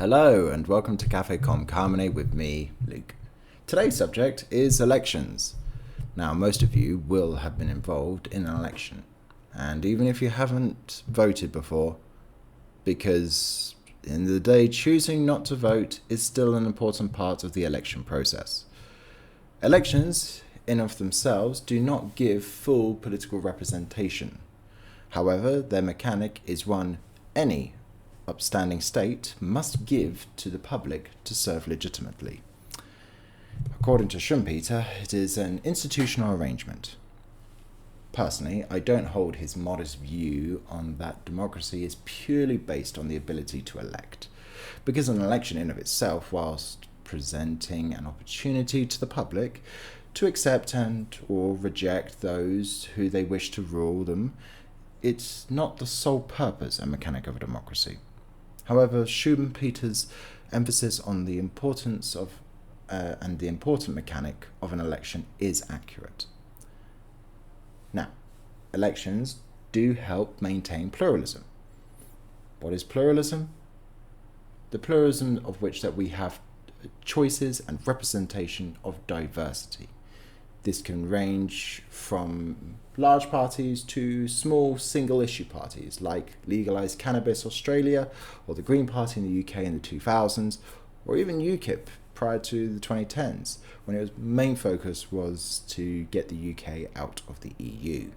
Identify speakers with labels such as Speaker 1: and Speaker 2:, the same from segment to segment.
Speaker 1: Hello and welcome to Café Carmine with me, Luke. Today's subject is elections. Now, most of you will have been involved in an election, and even if you haven't voted before, because in the day choosing not to vote is still an important part of the election process. Elections, in of themselves, do not give full political representation. However, their mechanic is one any upstanding state must give to the public to serve legitimately. According to Schumpeter, it is an institutional arrangement. Personally, I don't hold his modest view on that democracy is purely based on the ability to elect, because an election in of itself, whilst presenting an opportunity to the public to accept and or reject those who they wish to rule them, it's not the sole purpose and mechanic of a democracy. However, Schumpeter's emphasis on the importance of and the important mechanic of an election is accurate. Now, elections do help maintain pluralism. What is pluralism? The pluralism of which that we have choices and representation of diversity. This can range from large parties to small single-issue parties like Legalised Cannabis Australia or the Green Party in the UK in the 2000s, or even UKIP prior to the 2010s, when its main focus was to get the UK out of the EU.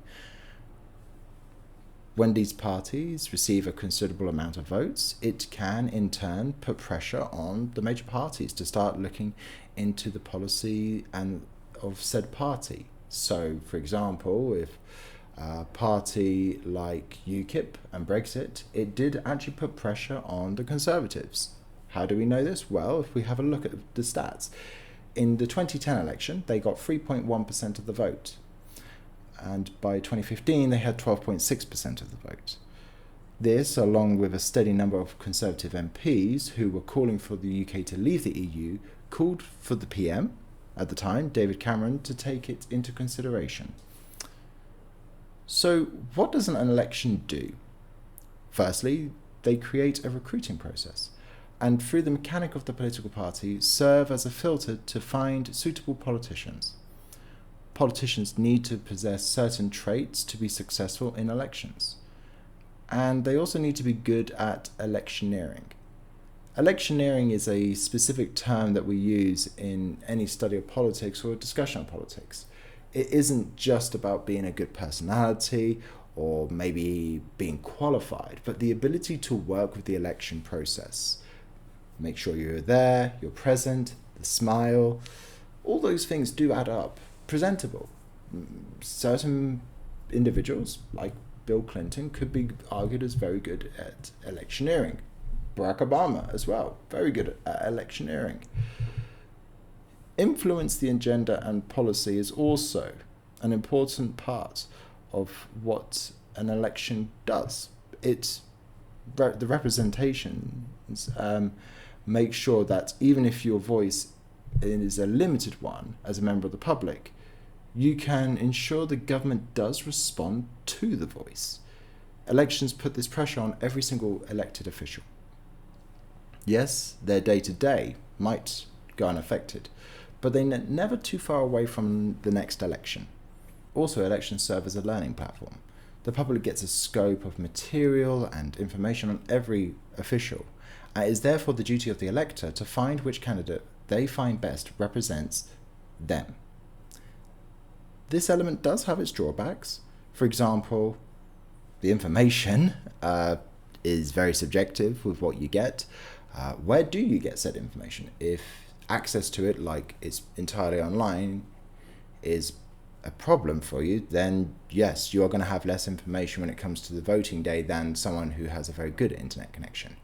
Speaker 1: When these parties receive a considerable amount of votes, it can in turn put pressure on the major parties to start looking into the policy and of said party. So, for example, if a party like UKIP and Brexit, it did actually put pressure on the Conservatives. How do we know this? Well, if we have a look at the stats. In the 2010 election, they got 3.1% of the vote. And by 2015, they had 12.6% of the vote. This, along with a steady number of Conservative MPs who were calling for the UK to leave the EU, called for the PM, at the time, David Cameron, to take it into consideration. So, what does an election do? Firstly, they create a recruiting process, and through the mechanic of the political party, serve as a filter to find suitable politicians. Politicians need to possess certain traits to be successful in elections, and they also need to be good at electioneering. Electioneering is a specific term that we use in any study of politics or discussion of politics. It isn't just about being a good personality or maybe being qualified, but the ability to work with the election process. Make sure you're there, you're present, the smile, all those things do add up. Presentable. Certain individuals, like Bill Clinton, could be argued as very good at electioneering. Barack Obama as well, very good at electioneering. Influence the agenda and policy is also an important part of what an election does. The representations make sure that even if your voice is a limited one as a member of the public, you can ensure the government does respond to the voice. Elections put this pressure on every single elected official. Yes, their day-to-day might go unaffected, but they're never too far away from the next election. Also, elections serve as a learning platform. The public gets a scope of material and information on every official, and it is therefore the duty of the elector to find which candidate they find best represents them. This element does have its drawbacks. For example, the information is very subjective with what you get. Where do you get said information? If access to it, like it's entirely online, is a problem for you, then yes, you're going to have less information when it comes to the voting day than someone who has a very good internet connection.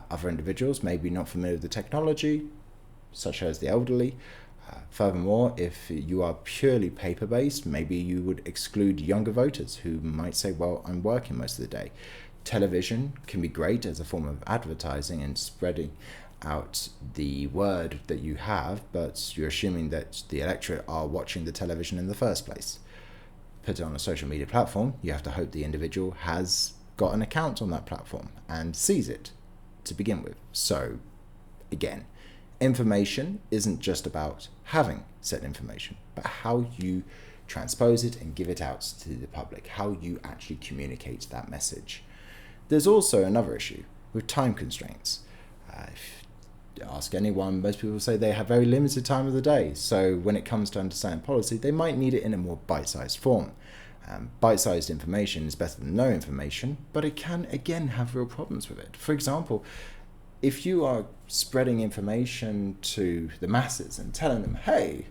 Speaker 1: Other individuals may be not familiar with the technology, such as the elderly. Furthermore, if you are purely paper-based, maybe you would exclude younger voters who might say, well, I'm working most of the day. Television can be great as a form of advertising and spreading out the word that you have, but you're assuming that the electorate are watching the television in the first place. Put it on a social media platform, you have to hope the individual has got an account on that platform and sees it to begin with. So, again, information isn't just about having said information, but how you transpose it and give it out to the public, how you actually communicate that message. There's also another issue with time constraints. If you ask anyone, most people say they have very limited time of the day. So when it comes to understanding policy, they might need it in a more bite-sized form. Bite-sized information is better than no information, but it can, again, have real problems with it. For example, if you are spreading information to the masses and telling them, hey,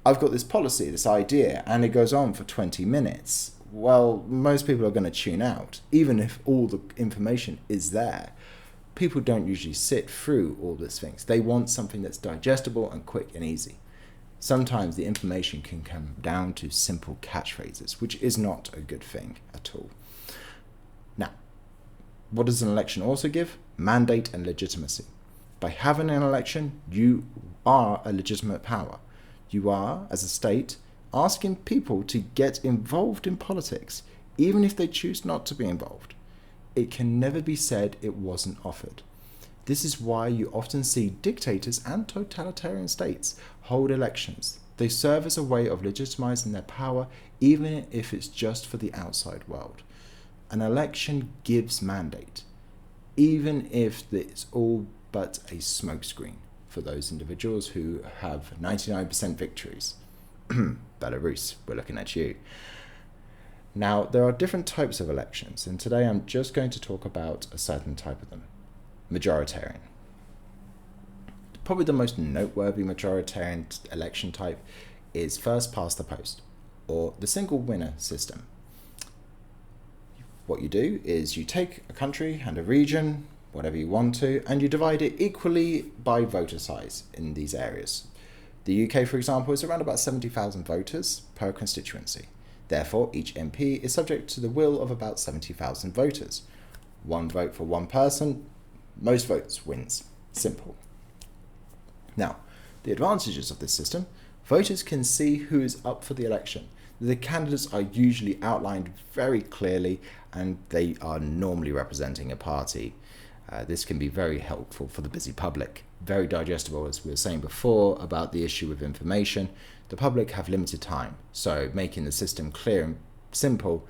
Speaker 1: I've got this policy, this idea, and it goes on for 20 minutes, well, most people are going to tune out, even if all the information is there. People don't usually sit through all these things. They want something that's digestible and quick and easy. Sometimes the information can come down to simple catchphrases, which is not a good thing at all. Now, what does an election also give? Mandate and legitimacy. By having an election, you are a legitimate power. You are, as a state, asking people to get involved in politics, even if they choose not to be involved. It can never be said it wasn't offered. This is why you often see dictators and totalitarian states hold elections. They serve as a way of legitimizing their power, even if it's just for the outside world. An election gives mandate, even if it's all but a smokescreen for those individuals who have 99% victories. Belarus, we're looking at you. Now, there are different types of elections, and today I'm just going to talk about a certain type of them. Majoritarian. Probably the most noteworthy majoritarian election type is first past the post, or the single winner system. What you do is you take a country and a region, whatever you want to, and you divide it equally by voter size in these areas. The UK, for example, is around about 70,000 voters per constituency. Therefore, each MP is subject to the will of about 70,000 voters. One vote for one person, most votes wins. Simple. Now, the advantages of this system: voters can see who is up for the election. The candidates are usually outlined very clearly, and they are normally representing a party. This can be very helpful for the busy public. Very digestible, as we were saying before about the issue with information. The public have limited time, so making the system clear and simple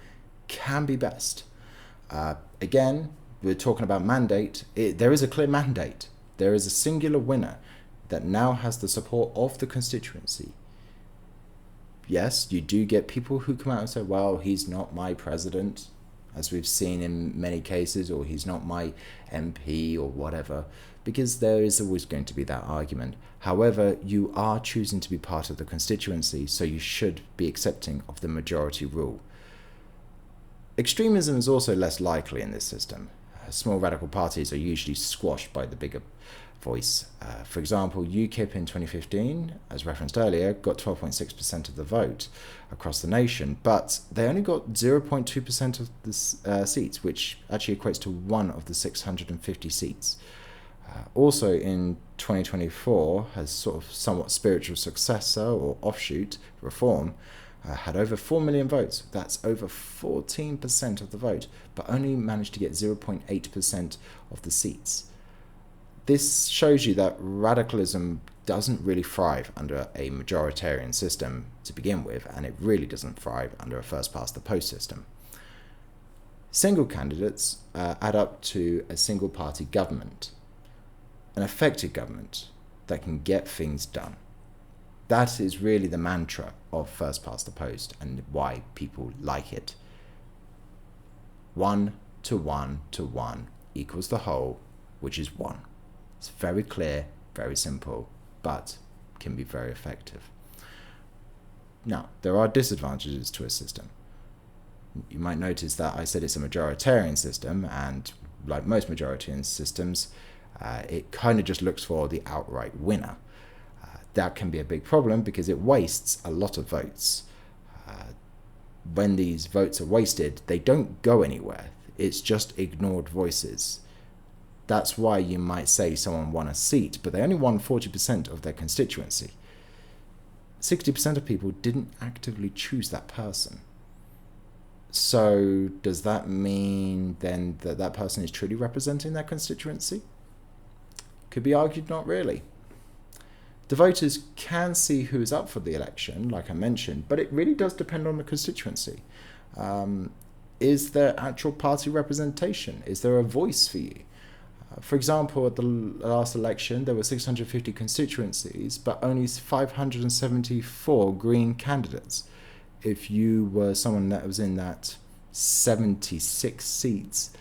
Speaker 1: can be best. Again, we're talking about mandate. There is a clear mandate. There is a singular winner that now has the support of the constituency. Yes, you do get people who come out and say, well, he's not my president, as we've seen in many cases, or he's not my MP or whatever, because there is always going to be that argument. However, you are choosing to be part of the constituency, so you should be accepting of the majority rule. Extremism is also less likely in this system. Small radical parties are usually squashed by the bigger voice. For example, UKIP in 2015, as referenced earlier, got 12.6% of the vote across the nation, but they only got 0.2% of the seats, which actually equates to one of the 650 seats. Also in 2024, as sort of somewhat spiritual successor or offshoot, Reform, had over 4 million votes. That's over 14% of the vote, but only managed to get 0.8% of the seats. This shows you that radicalism doesn't really thrive under a majoritarian system to begin with, and it really doesn't thrive under a first-past-the-post system. Single candidates add up to a single-party government, an effective government that can get things done. That is really the mantra of first-past-the-post and why people like it. 1 to 1 to 1 equals the whole, which is 1. It's very clear, very simple, but can be very effective. Now, there are disadvantages to a system. You might notice that I said it's a majoritarian system, and like most majoritarian systems, it kind of just looks for the outright winner. That can be a big problem because it wastes a lot of votes. When these votes are wasted, they don't go anywhere. It's just ignored voices. That's why you might say someone won a seat, but they only won 40% of their constituency. 60% of people didn't actively choose that person. So does that mean then that that person is truly representing their constituency? Could be argued not really. The voters can see who is up for the election, like I mentioned, but it really does depend on the constituency. Is there actual party representation? Is there a voice for you? For example, at the last election, there were 650 constituencies, but only 574 Green candidates. If you were someone that was in that 76 seats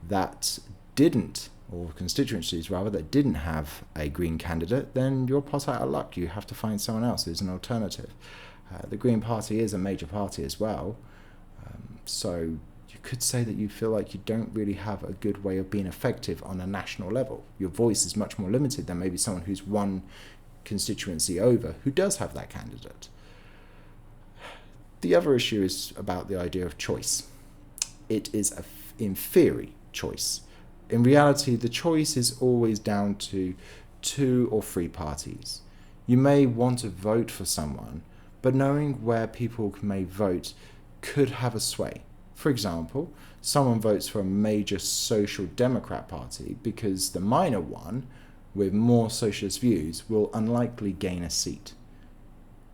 Speaker 1: that didn't, or constituencies rather, that didn't have a Green candidate, then you're pot out of luck. You have to find someone else who's an alternative. The Green Party is a major party as well, so you could say that you feel like you don't really have a good way of being effective on a national level. Your voice is much more limited than maybe someone who's one constituency over who does have that candidate. The other issue is about the idea of choice. It is in theory choice. In reality, the choice is always down to 2 or 3 parties. You may want to vote for someone, but knowing where people may vote could have a sway. For example, someone votes for a major social democrat party because the minor one, with more socialist views, will unlikely gain a seat.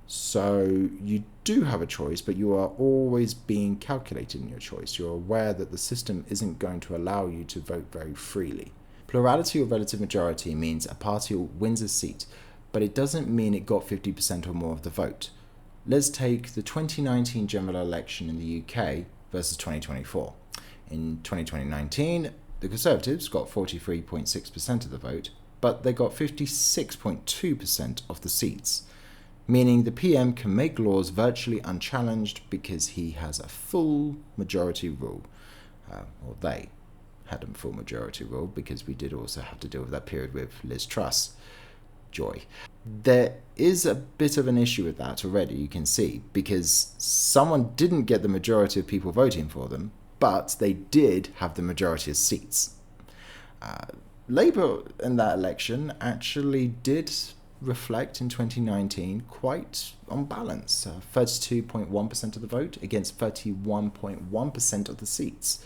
Speaker 1: So you do have a choice, but you are always being calculated in your choice. You're aware that the system isn't going to allow you to vote very freely. Plurality or relative majority means a party wins a seat, but it doesn't mean it got 50% or more of the vote. Let's take the 2019 general election in the UK versus 2024. In 2019, the Conservatives got 43.6% of the vote, but they got 56.2% of the seats, meaning the PM can make laws virtually unchallenged because he has a full majority rule. Or they had a full majority rule, because we did also have to deal with that period with Liz Truss. Joy. There is a bit of an issue with that already, you can see, because someone didn't get the majority of people voting for them, but they did have the majority of seats. Labour in that election actually did reflect in 2019 quite on balance, 32.1% of the vote against 31.1% of the seats.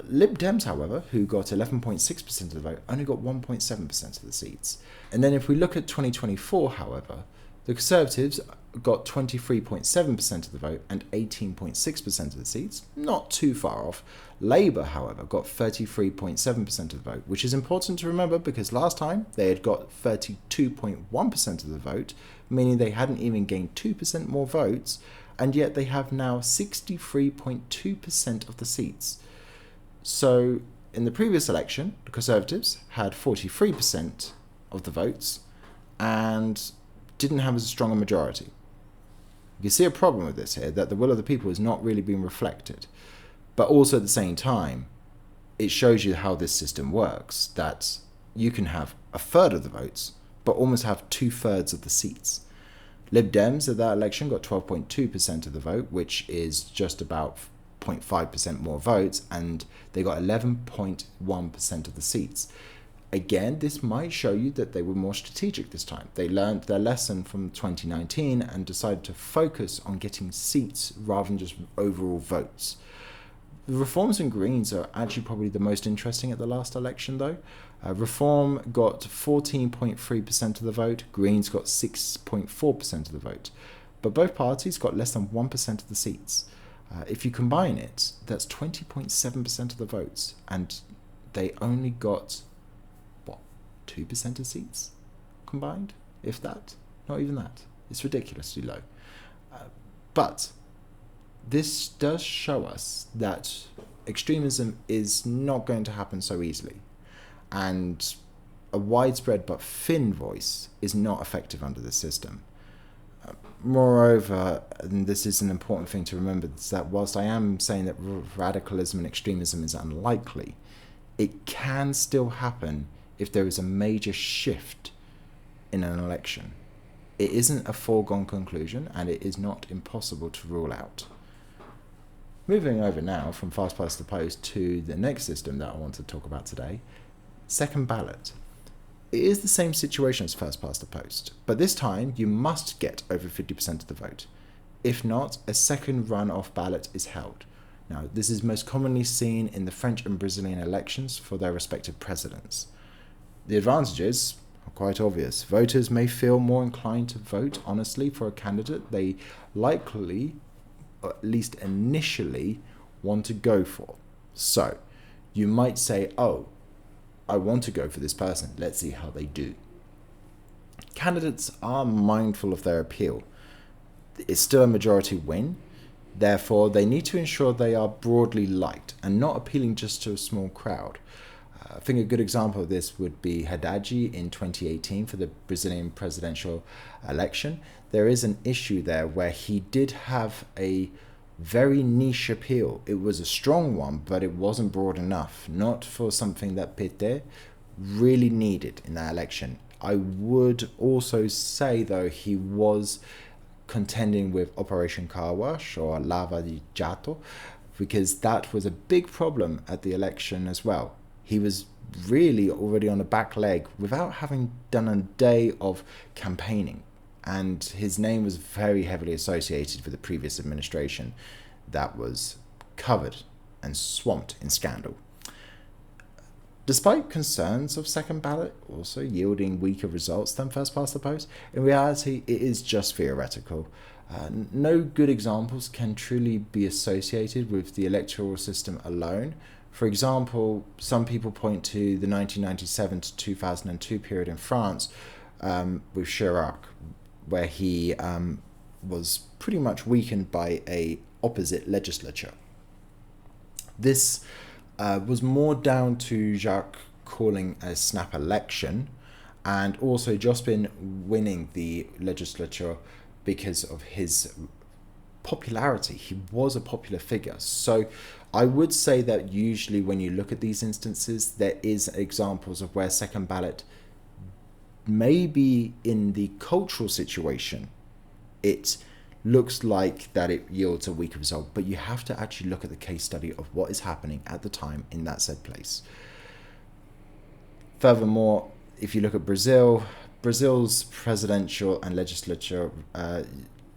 Speaker 1: Lib Dems, however, who got 11.6% of the vote, only got 1.7% of the seats. And then if we look at 2024, however, the Conservatives got 23.7% of the vote and 18.6% of the seats, not too far off. Labour, however, got 33.7% of the vote, which is important to remember because last time they had got 32.1% of the vote, meaning they hadn't even gained 2% more votes, and yet they have now 63.2% of the seats. So in the previous election, the Conservatives had 43% of the votes and didn't have as strong a majority. You can see a problem with this here, that the will of the people is not really being reflected. But also at the same time, it shows you how this system works, that you can have a third of the votes, but almost have 2/3 of the seats. Lib Dems at that election got 12.2% of the vote, which is just about 0.5% more votes, and they got 11.1% of the seats. Again, this might show you that they were more strategic this time. They learned their lesson from 2019 and decided to focus on getting seats rather than just overall votes. The Reforms and Greens are actually probably the most interesting at the last election, though. Reform got 14.3% of the vote, Greens got 6.4% of the vote, but both parties got less than 1% of the seats. If you combine it, that's 20.7% of the votes, and they only got 2% of seats combined, if that, not even that. It's ridiculously low. But this does show us that extremism is not going to happen so easily, and a widespread but thin voice is not effective under this system. Moreover, and this is an important thing to remember, is that whilst I am saying that radicalism and extremism is unlikely, it can still happen if there is a major shift in an election. It isn't a foregone conclusion, and it is not impossible to rule out. Moving over now from fast past the post to the next system that I want to talk about today, second ballot. It is the same situation as first past the post, but this time you must get over 50% of the vote. If not, a second run-off ballot is held. Now, this is most commonly seen in the French and Brazilian elections for their respective presidents. The advantages are quite obvious. Voters may feel more inclined to vote honestly for a candidate they likely, or at least initially, want to go for. So, you might say, oh, I want to go for this person. Let's see how they do. Candidates are mindful of their appeal. It's still a majority win. Therefore, they need to ensure they are broadly liked and not appealing just to a small crowd. I think a good example of this would be Haddad in 2018 for the Brazilian presidential election. There is an issue there where he did have a very niche appeal. It was a strong one, but it wasn't broad enough, not for something that PT really needed in that election. I would also say, though, he was contending with Operation Car Wash or Lava di Jato, because that was a big problem at the election as well. He was really already on the back leg without having done a day of campaigning, and his name was very heavily associated with the previous administration that was covered and swamped in scandal. Despite concerns of second ballot also yielding weaker results than first past the post, in reality it is just theoretical. No good examples can truly be associated with the electoral system alone. For example, some people point to the 1997 to 2002 period in France with Chirac, where he was pretty much weakened by a opposite legislature. This was more down to Jacques calling a snap election and also Jospin winning the legislature because of his popularity. He was a popular figure. So I would say that usually when you look at these instances, there is examples of where second ballot, maybe in the cultural situation, it looks like that it yields a weaker result, but you have to actually look at the case study of what is happening at the time in that said place. Furthermore, if you look at Brazil's presidential and legislature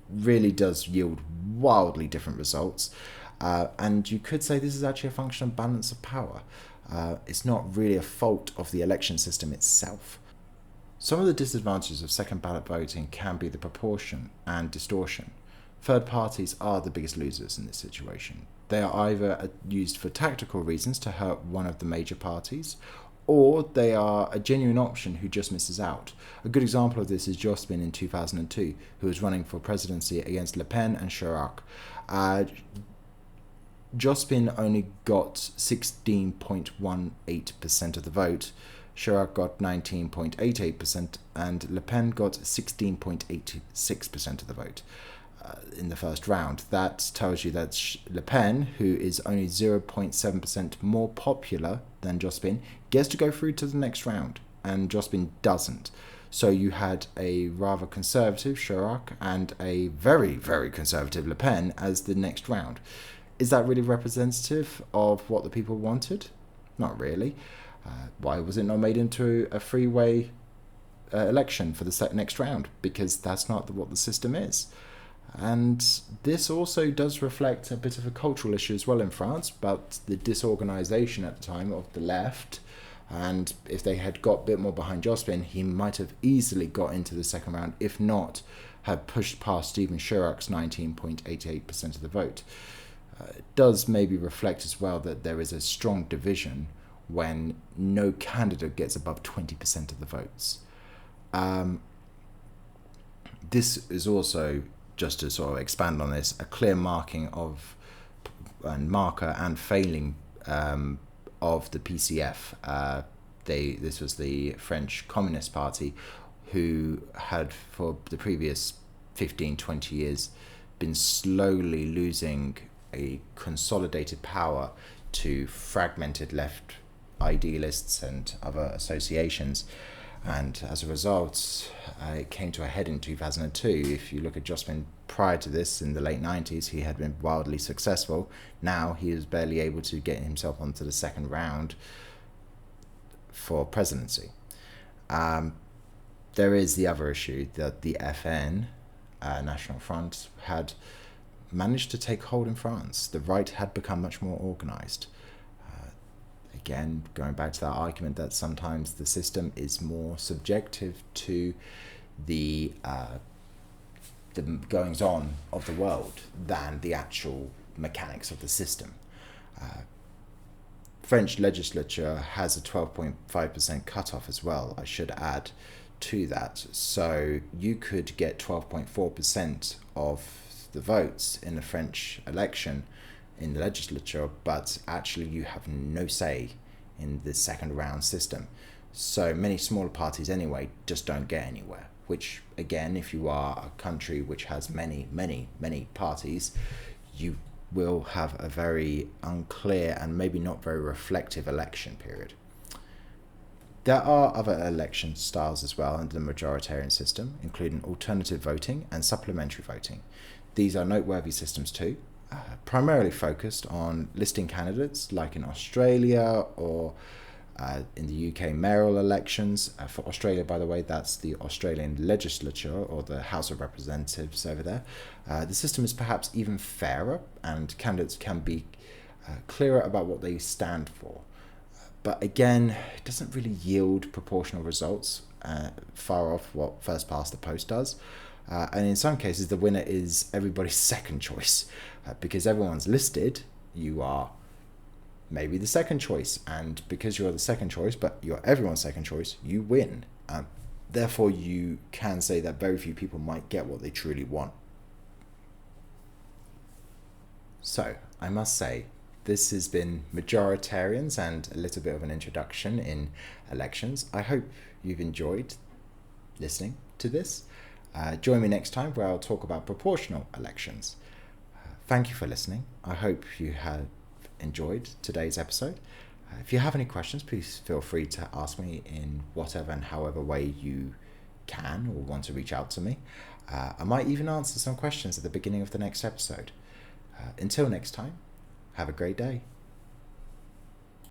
Speaker 1: really does yield wildly different results, and you could say this is actually a function of balance of power. It's not really a fault of the election system itself. Some of the disadvantages of second ballot voting can be the proportion and distortion. Third parties are the biggest losers in this situation. They are either used for tactical reasons to hurt one of the major parties, or they are a genuine option who just misses out. A good example of this is Jospin in 2002, who was running for presidency against Le Pen and Chirac. Jospin only got 16.18% of the vote, Chirac got 19.88%, and Le Pen got 16.86% of the vote in the first round. That tells you that Le Pen, who is only 0.7% more popular than Jospin, gets to go through to the next round, and Jospin doesn't. So you had a rather conservative Chirac and a very, very conservative Le Pen as the next round. Is that really representative of what the people wanted? Not really. Why was it not made into a freeway election for the next round? Because that's not what the system is. And this also does reflect a bit of a cultural issue as well in France about the disorganisation at the time of the left. And if they had got a bit more behind Jospin, he might have easily got into the second round, if not have pushed past Stephen Chirac's 19.88% of the vote. It does maybe reflect as well that there is a strong division when no candidate gets above 20% of the votes. This is also, just to sort of expand on this, a clear marking of and marker and failing of the PCF. This was the French Communist Party, who had for the previous 15-20 years been slowly losing a consolidated power to fragmented left idealists and other associations, and as a result it came to a head in 2002. If you look at Jospin prior to this, in the late 90s, he had been wildly successful. Now he is barely able to get himself onto the second round for presidency. There is the other issue that the FN, National Front, had managed to take hold in France. The right had become much more organised. Again, going back to that argument that sometimes the system is more subjective to the goings on of the world than the actual mechanics of the system. French legislature has a 12.5% cutoff as well, I should add to that. So you could get 12.4% of the votes in the French election in the legislature, but actually you have no say in the second round system. So many smaller parties anyway just don't get anywhere, which again, if you are a country which has many parties, you will have a very unclear and maybe not very reflective election period. There are other election styles as well under the majoritarian system, including alternative voting and supplementary voting. These are noteworthy systems too, primarily focused on listing candidates like in Australia or in the UK mayoral elections. For Australia, by the way, that's the Australian legislature or the House of Representatives over there. The system is perhaps even fairer and candidates can be clearer about what they stand for. But again, it doesn't really yield proportional results, far off what first past the post does. And in some cases, the winner is everybody's second choice. Because everyone's listed, you are maybe the second choice. And because you're the second choice, but you're everyone's second choice, you win. Therefore, you can say that very few people might get what they truly want. So, I must say, this has been Majoritarians and a little bit of an introduction in elections. I hope you've enjoyed listening to this. Join me next time where I'll talk about proportional elections. Thank you for listening. I hope you have enjoyed today's episode. If you have any questions, please feel free to ask me in whatever and however way you can or want to reach out to me. I might even answer some questions at the beginning of the next episode. Until next time, have a great day.